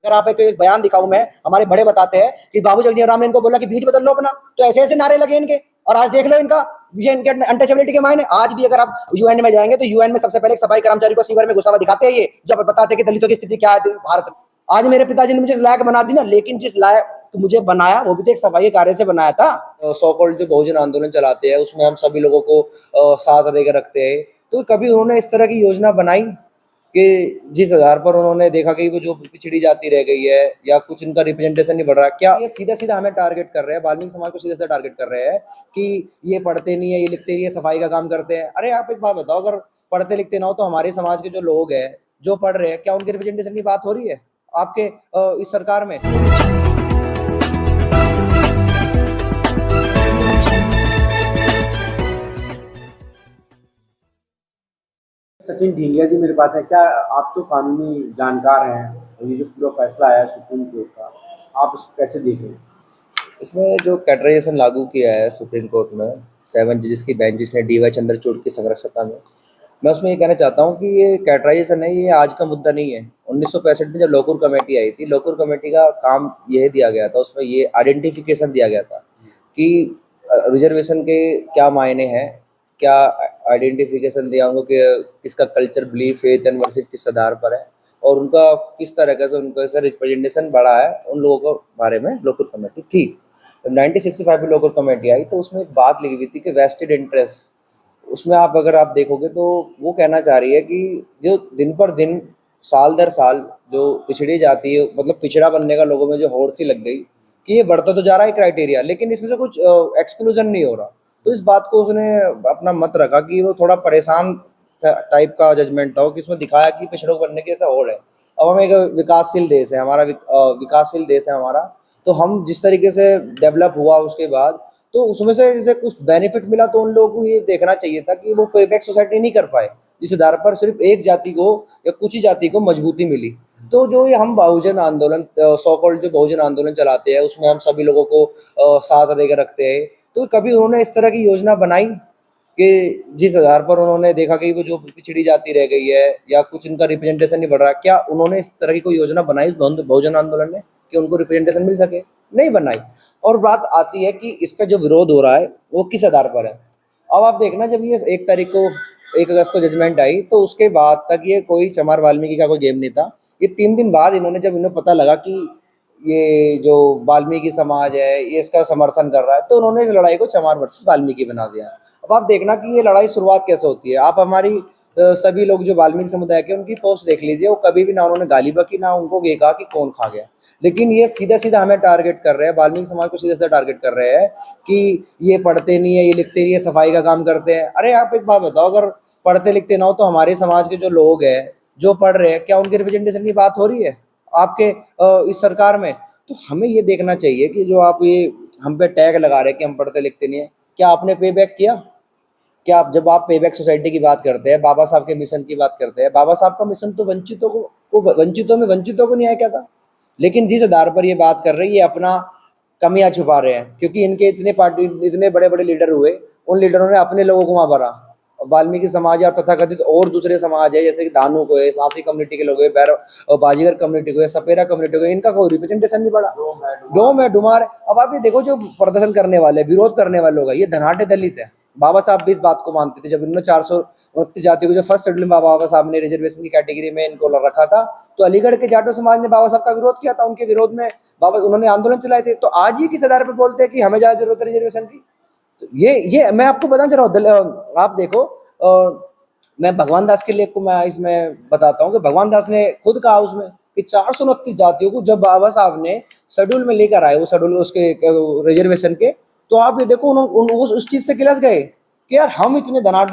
अगर आप एक बयान दिखाऊं मैं, हमारे बड़े बताते हैं कि बाबू जगजीवन राम ने इनको बोला कि बीज बदल लो अपना, तो ऐसे ऐसे नारे लगे इनके। और आज देख लो इनका, ये इनके अनटचेबिलिटी के मायने। आज भी अगर आप यूएन में जाएंगे तो यूएन में सबसे पहले एक सफाई कर्मचारी को सीवर में घुसा हुआ दिखाते हैं, ये जो बताते हैं कि दलितों की स्थिति क्या है भारत में। आज मेरे पिताजी ने मुझे इस लायक बना दी ना, लेकिन जिस लायक तो मुझे बनाया वो भी तो एक सफाई कार्य से बनाया था। सो कॉल्ड जो बहुजन आंदोलन चलाते हैं उसमें हम सभी लोगों को साथ देकर रखते हैं, तो कभी उन्होंने इस तरह की योजना बनाई कि जिस आधार पर उन्होंने देखा कि वो जो पिछड़ी जाति रह गई है या कुछ इनका रिप्रेजेंटेशन नहीं बढ़ रहा, क्या ये सीधा सीधा हमें टारगेट कर रहे हैं, वाल्मीकि समाज को सीधा सीधा टारगेट कर रहे हैं कि ये पढ़ते नहीं है, ये लिखते नहीं है, सफाई का काम करते हैं। अरे आप एक बात बताओ, अगर पढ़ते लिखते ना हो तो हमारे समाज के जो लोग हैं जो पढ़ रहे हैं, क्या उनके रिप्रेजेंटेशन की बात हो रही है आपके इस सरकार में? सचिन ढींगिया जी मेरे पास है। क्या आप तो कानूनी जानकार हैं, और ये जो पूरा फैसला आया सुप्रीम कोर्ट का, आप इसको कैसे देख रहे हैं? इसमें जो कैटराइजेशन लागू किया है सुप्रीम कोर्ट में 7 जजेस की बेंच जिसने DY चंद्रचूड़ की संरक्षता में, मैं उसमें ये कहना चाहता हूँ कि ये कैटराइजेशन है, ये आज का मुद्दा नहीं है। 1965 में जब लोकुर कमेटी आई थी, लोकुर कमेटी का काम यह दिया गया था, उसमें ये आइडेंटिफिकेशन दिया गया था कि रिजर्वेशन के क्या मायने हैं, क्या आइडेंटिफिकेशन दिया उनको कि किसका culture, belief, faith and worship किस आधार पर है, और उनका किस तरह से उनको ऐसा रिप्रेजेंटेशन बढ़ा है, उन लोगों के बारे में लोकुर कमेटी थी। 1965 में लोकुर कमेटी आई तो उसमें एक बात लिखी हुई थी कि वेस्टेड इंटरेस्ट। उसमें आप अगर आप देखोगे तो वो कहना चाह रही है कि जो दिन पर दिन, साल दर साल जो पिछड़ी जाती है, मतलब पिछड़ा बनने का लोगों में जो होड़ सी लग गई कि ये बढ़ता तो जा रहा है क्राइटेरिया, लेकिन इसमें से कुछ एक्सक्लूजन नहीं हो रहा। तो इस बात को उसने अपना मत रखा कि वो थोड़ा परेशान टाइप का जजमेंट था कि उसमें दिखाया कि पिछड़ों को बनने की ऐसा होड़ है। अब हम एक विकासशील देश है हमारा, विकासशील देश है हमारा, तो हम जिस तरीके से डेवलप हुआ उसके बाद, तो उसमें से जैसे कुछ बेनिफिट मिला, तो उन लोगों को ये देखना चाहिए था कि वो पेबैक सोसाइटी नहीं कर पाए, जिस आधार पर सिर्फ एक जाति को या कुछ ही जाति को मजबूती मिली। तो जो ये हम बहुजन आंदोलन, सो कॉल्ड जो बहुजन आंदोलन चलाते हैं उसमें हम सभी लोगों को साथ देकर रखते हैं, तो कभी उन्होंने इस तरह की योजना बनाई कि जिस आधार पर उन्होंने देखा कि वो जो पिछड़ी जाति रह गई है या कुछ इनका रिप्रेजेंटेशन नहीं बढ़ रहा, क्या उन्होंने इस तरह की कोई योजना बनाई उस बहुजन आंदोलन ने कि उनको रिप्रेजेंटेशन मिल सके? नहीं बनाई। और बात आती है कि इसका जो विरोध हो रहा है वो किस आधार पर है। अब आप देखना, जब ये 1 अगस्त को जजमेंट आई तो उसके बाद तक ये कोई चमार वाल्मीकि का कोई गेम नहीं था। ये 3 दिन बाद इन्होंने, जब इन्हें पता लगा कि ये जो वाल्मीकि समाज है ये इसका समर्थन कर रहा है, तो उन्होंने इस लड़ाई को चमार वर्सेस वाल्मीकि बना दिया। अब आप देखना कि ये लड़ाई शुरुआत कैसे होती है। आप हमारी सभी लोग जो वाल्मीकि समुदाय के, उनकी पोस्ट देख लीजिए, वो कभी भी ना उन्होंने गाली बकी, ना उनको ये कहा कि कौन खा गया। लेकिन ये सीधा सीधा हमें टारगेट कर रहे हैं, वाल्मीकि समाज को सीधा सीधा टारगेट कर रहे हैं कि ये पढ़ते नहीं है, ये लिखते नहीं है, सफाई का काम करते हैं। अरे आप एक बात बताओ, अगर पढ़ते लिखते ना हो तो हमारे समाज के जो लोग हैं जो पढ़ रहे हैं, क्या उनके रिप्रेजेंटेशन की बात हो रही है आपके इस सरकार में? तो हमें ये देखना चाहिए कि जो आप ये हम पे टैग लगा रहे हैं कि हम पढ़ते लिखते नहीं है, क्या आपने पे बैक किया? क्या आप, जब आप पे बैक सोसाइटी की बात करते हैं, बाबा साहब के मिशन की बात करते हैं, बाबा साहब का मिशन तो वंचितों को न्याय क्या था? लेकिन जिस आधार पर ये बात कर रहे हैं, ये अपना कमियां छुपा रहे हैं, क्योंकि इनके इतने बड़े बड़े लीडर हुए, उन लीडरों ने अपने लोगों को वहां भरा। वाल्मीकि समाज या तथाकथित और दूसरे समाज है, जैसे कि दानू को है, सांसी कम्युनिटी के लोग है, बाजीगर कम्युनिटी को है, सपेरा कम्युनिटी को है, इनका कोई रिप्रेजेंटेशन नहीं पड़ा। डोम है, डुमार है। अब आप ये देखो, जो प्रदर्शन करने वाले, विरोध करने वाले लोग हैं, ये धनाढ़ दलित है। बाबा साहब भी इस बात को मानते थे। जब इन्होंने 429 जातियों को जो फर्स्ट शेड्यूल में बाबा साहब ने रिजर्वेशन की कैटेगरी में इनको रखा था, तो अलीगढ़ के जाटो समाज ने बाबा साहब का विरोध किया था। उनके विरोध में बाबा, उन्होंने आंदोलन चलाए थे। तो आज ये किस आधार पर बोलते हैं कि हमें ज्यादा जरूरत है रिजर्वेशन की? तो ये मैं आपको बताना चाह रहा हूँ। आप देखो, मैं भगवान दास के लेख को मैं इसमें बताता हूँ कि भगवान दास ने खुद कहा उसमें कि 429 जातियों को जब बाबा साहब ने शेड्यूल में लेकर आए, वो शेड्यूल उसके रिजर्वेशन के, तो आप ये देखो उस चीज से किलस गए कि यार हम इतने धनाढ़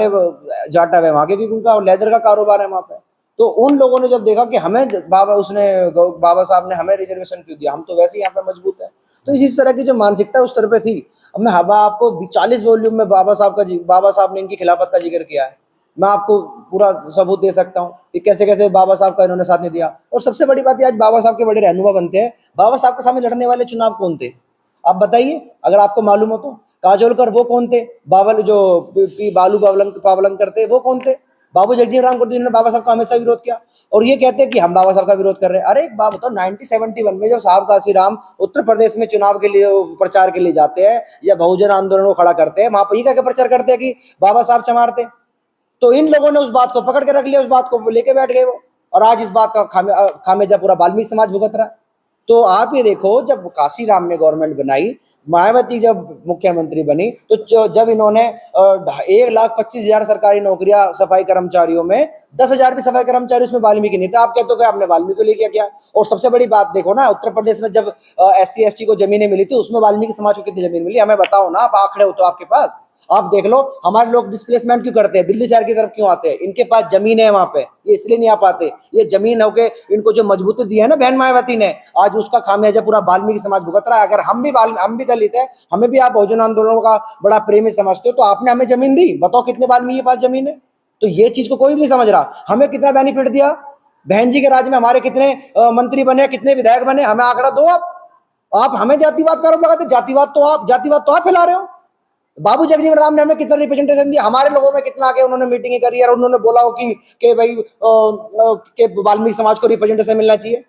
जाटा है वहां के, क्योंकि उनका लेदर का कारोबार है वहां पे। तो उन लोगों ने जब देखा कि हमें बाबा साहब ने हमें रिजर्वेशन क्यों दिया, हम तो वैसे ही यहाँ पे मजबूत है। तो इस तरह की जो मानसिकता उस तरह पे थी। अब मैं आपको 40 वॉल्यूम में बाबा साहब ने इनकी खिलाफत का जिक्र किया है। मैं आपको पूरा सबूत दे सकता हूँ कि कैसे कैसे बाबा साहब का इन्होंने साथ नहीं दिया। और सबसे बड़ी बात है, आज बाबा साहब के बड़े रहनुमा बनते हैं। बाबा साहब के सामने लड़ने वाले चुनाव कौन थे, आप बताइए, अगर आपको मालूम हो तो। काजोलकर वो कौन थे? बावल जो बालू पावलंकर थे, वो कौन थे? बाबू जगजीवन राम को तो इन्होंने बाबा साहब का हमेशा विरोध किया और ये कहते हैं कि हम बाबा साहब का विरोध कर रहे हैं। अरे एक बात बताओ, 1971 में जब साहब काशी राम उत्तर प्रदेश में चुनाव के लिए प्रचार के लिए जाते हैं या बहुजन आंदोलन को खड़ा करते हैं, वहां पर ये क्या प्रचार करते हैं कि बाबा साहब चमारते। तो इन लोगों ने उस बात को पकड़ के रख लिया, उस बात को लेके बैठ गए वो, और आज इस बात का खामियाजा पूरा वाल्मीकि समाज भुगत रहा है। तो आप ये देखो, जब काशी राम ने गवर्नमेंट बनाई, मायावती जब मुख्यमंत्री बनी, तो जब इन्होंने 1,25,000 सरकारी नौकरियां सफाई कर्मचारियों में 10,000 भी सफाई कर्मचारी उसमें वाल्मीकि नहीं थे। आप कहते हो कि आपने वाल्मीकि को लेके क्या? और सबसे बड़ी बात देखो ना, उत्तर प्रदेश में जब SC ST को जमीनें मिली थी, उसमें वाल्मीकि समाज को कितनी जमीन मिली हमें बताओ ना। आप आंकड़े हो तो आपके पास, आप देख लो हमारे लोग डिस्प्लेसमेंट क्यों करते हैं, दिल्ली शहर की तरफ क्यों आते हैं? इनके पास जमीन है वहां पे, ये इसलिए नहीं आ पाते। ये जमीन होके इनको जो मजबूती दी है ना बहन मायावती ने, आज उसका खामियाजा पूरा वाल्मीकि समाज भुगत रहा है। अगर हम भी दलित है, हमें भी आप बहुजन आंदोलनों का बड़ा प्रेमी समझते हो, तो आपने हमें जमीन दी, बताओ कितने वाल्मीकि के पास जमीन है? तो ये चीज को कोई नहीं समझ रहा। हमें कितना बेनिफिट दिया, बहन जी के राज में हमारे कितने मंत्री बने, कितने विधायक बने, हमें आंकड़ा दो। आप हमें जातिवाद का आरोप लगाते, जातिवाद तो आप फैला रहे हो। बाबू जगजीवन राम ने हमें कितना रिप्रेजेंटेशन दिया, हमारे लोगों में कितना आगे उन्होंने मीटिंग करी और उन्होंने बोला हो कि भाई के वाल्मीकि समाज को रिप्रेजेंटेशन मिलना चाहिए।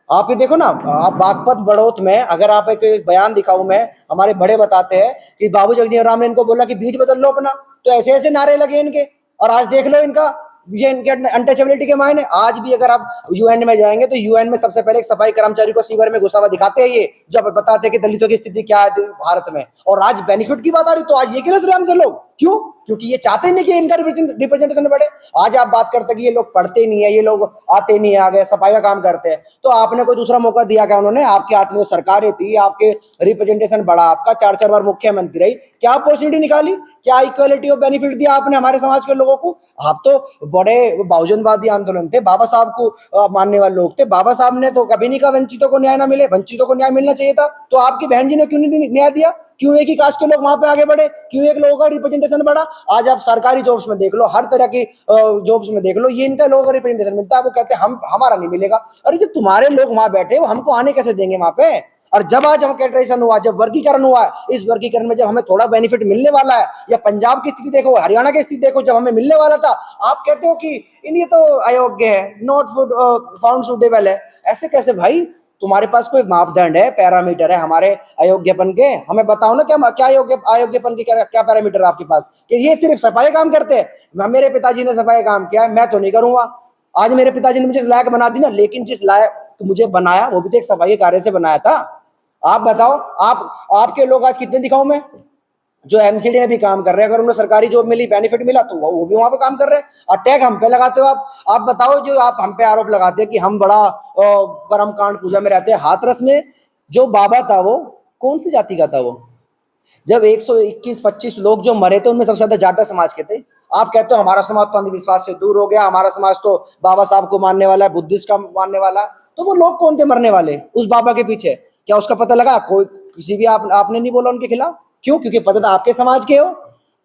आप ये देखो ना, आप बागपत बड़ौत में अगर आप एक बयान दिखाऊं मैं, हमारे बड़े बताते हैं कि बाबू जगजीवन राम ने इनको बोला कि बीज बदल लो अपना, तो ऐसे ऐसे नारे लगे इनके। और आज देख लो इनका, ये इनके अनटचेबिलिटी के मायने। आज भी अगर आप UN में जाएंगे तो UN में सबसे पहले एक सफाई कर्मचारी को सीवर में घुसा हुआ दिखाते हैं, ये जब बताते हैं कि दलितों की स्थिति क्या है भारत में। और आज बेनिफिट की बात आ रही, तो आज ये गिरस रहे हमसे लोग, क्यों? क्योंकि ये चाहते नहीं कि इनका रिप्रेजेंटेशन बढ़े। आज आप बात करते हैं कि ये लोग पढ़ते नहीं है, ये लोग आते नहीं है आगे, सफाई का काम करते हैं, तो आपने कोई दूसरा मौका दिया क्या उन्होंने? आपके हाथ में सरकारें थी, आपके रिप्रेजेंटेशन बढ़ा, आपका 4-4 बार मुख्यमंत्री रही, क्या अपॉर्चुनिटी निकाली, क्या इक्वालिटी ऑफ बेनिफिट दिया आपने हमारे समाज के लोगों को? आप तो बड़े बहुजनवादी आंदोलन थे, बाबा साहब को मानने वाले लोग थे। बाबा साहब ने तो कभी नहीं कहा वंचितों को न्याय ना मिले, वंचितों को न्याय मिलना चाहिए था। तो आपकी बहन जी ने क्यों नहीं न्याय दिया? क्यों एक ही कास्ट के लोग वहां पे आगे बढ़े? क्यों एक लोगों का रिप्रेजेंटेशन बढ़ा? आज आप सरकारी जॉब्स में देख लो, हर तरह की जॉब्स में देख लो, ये इनका लोगों का रिप्रेजेंटेशन मिलता है। वो कहते हैं हमारा नहीं मिलेगा। अरे जब तुम्हारे लोग वहां बैठे, वो हमको आने कैसे देंगे वहां पे? और जब आज हम कैटेगराइजेशन हुआ, जब वर्गीकरण हुआ, इस वर्गीकरण में जब हमें थोड़ा बेनिफिट मिलने वाला है, या पंजाब की स्थिति देखो, हरियाणा की स्थिति देखो, जब हमें मिलने वाला था, आप कहते हो कि ये तो अयोग्य है, नॉट फाउंड सुटेबल है। ऐसे कैसे भाई? तुम्हारे पास कोई मापदंड है, पैरामीटर है हमारे अयोग्यपन के? हमें बताओ ना, क्या अयोग्यपन के क्या पैरामीटर है आपके पास? कि ये सिर्फ सफाई काम करते हैं? मेरे पिताजी ने सफाई काम किया है, मैं तो नहीं करूंगा। आज मेरे पिताजी ने मुझे इस लायक बना दी ना, लेकिन जिस लायक मुझे बनाया वो भी तो एक सफाई कार्य से बनाया था। आप बताओ, आपके लोग आज कितने दिखाऊं मैं, जो MCD में भी काम कर रहे हैं, अगर उन्हें सरकारी जॉब मिली, बेनिफिट मिला, तो वो भी वहां पे काम कर रहे हैं। और टैग हम पे लगाते हो आप बताओ, जो आप हम पे आरोप लगाते हैं कि हम बड़ा कर्मकांड पूजा में रहते हैं। हाथरस में जो बाबा था वो कौन सी जाति का था? वो जब 121-25 लोग जो मरे थे, उनमें सबसे ज्यादा जाटा समाज के थे। आप कहते हो हमारा समाज तो अंधविश्वास से दूर हो गया, हमारा समाज तो बाबा साहब को मानने वाला है, बुद्धिस्ट का मानने वाला है। तो वो लोग कौन थे मरने वाले उस बाबा के पीछे? क्या उसका पता लगा? कोई किसी भी आपने नहीं बोला उनके खिलाफ? क्यों? क्योंकि पता था आपके समाज के हो।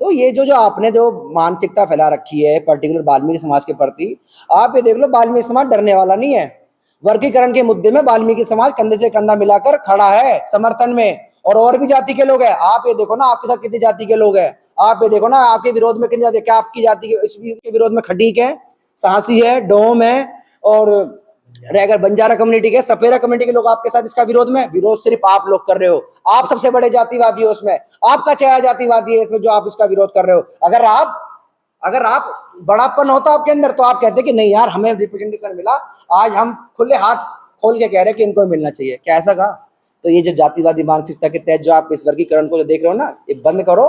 तो ये जो आपने जो मानसिकता फैला रखी है पर्टिकुलर वाल्मीकि समाज के प्रति, आप ये देख लो, वाल्मीकि समाज डरने वाला नहीं है। वर्गीकरण के मुद्दे में वाल्मीकि समाज कंधे से कंधा मिलाकर खड़ा है समर्थन में, और भी जाति के लोग हैं। आप ये देखो ना, आपके साथ कितनी जाति के लोग हैं। आप ये देखो ना, आपके विरोध में कितनी जाति, क्या आपकी जाति के विरोध में खटीक है, साहसी है, डोम है, और अगर बंजारा कम्युनिटी के, सपेरा कम्युनिटी के लोग आपके साथ इसका विरोध में। विरोध सिर्फ आप लोग कर रहे हो। आप सबसे बड़े जातिवादी हो उसमें, आपका चेहरा जातिवादी है इसमें, जो आप इसका विरोध कर रहे हो। अगर आप बड़ापन होता आपके अंदर, तो आप कहते कि नहीं यार, हमें रिप्रेजेंटेशन मिला, आज हम खुले हाथ खोल के कह रहे हैं कि इनको मिलना चाहिए। क्या ऐसा कहा? तो ये जो जातिवादी मानसिकता के तहत जो आप इस वर्गीकरण को जो देख रहे हो ना, ये बंद करो।